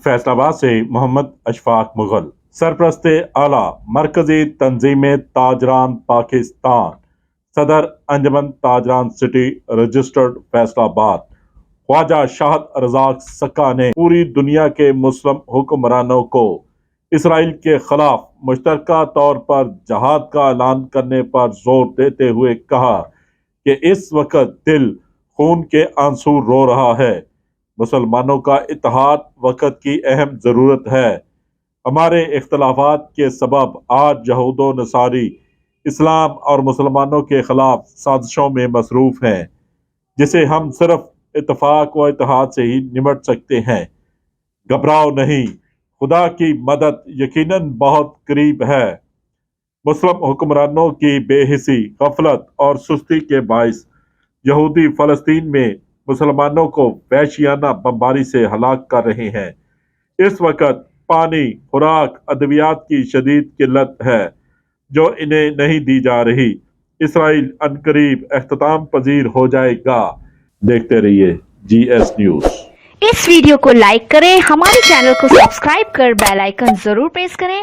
फैसलाबाद से मोहम्मद अशफाक मुगल। सरपरस्त आला मरकजी तंजीम ताजरान पाकिस्तान, सदर अंजमन ताजरान सिटी रजिस्टर्ड फैसलाबाद, ख्वाजा शाहद रजाक सक्का ने पूरी दुनिया के मुस्लिम हुक्मरानों को इसराइल के खिलाफ मुश्तरका तौर पर जहाद का ऐलान करने पर जोर देते हुए कहा कि इस वक्त दिल खून के आंसू रो रहा है। मुसलमानों का इत्तेहाद वक्त की अहम ज़रूरत है। हमारे इख्तलाफात के सबब आज यहूदो नसारी इस्लाम और मुसलमानों के खिलाफ साजिशों में मसरूफ़ हैं, जिसे हम सिर्फ इत्तफाक व इत्तेहाद से ही निमट सकते हैं। घबराओ नहीं, खुदा की मदद यकीनन बहुत करीब है। मुस्लिम हुक्मरानों की बेहिसी, गफलत और सुस्ती के बायस यहूदी फ़लस्तीन में मुसलमानों को वहशियाना बमबारी से हलाक कर रहे हैं। इस वक्त पानी, खुराक, अद्वियात की शदीद किल्लत है जो इन्हें नहीं दी जा रही। इसराइल अनकरीब अख्ताम पजीर हो जाएगा। देखते रहिए GS न्यूज़। इस वीडियो को लाइक करें, हमारे चैनल को सब्सक्राइब कर बेल आइकन जरूर प्रेस करें।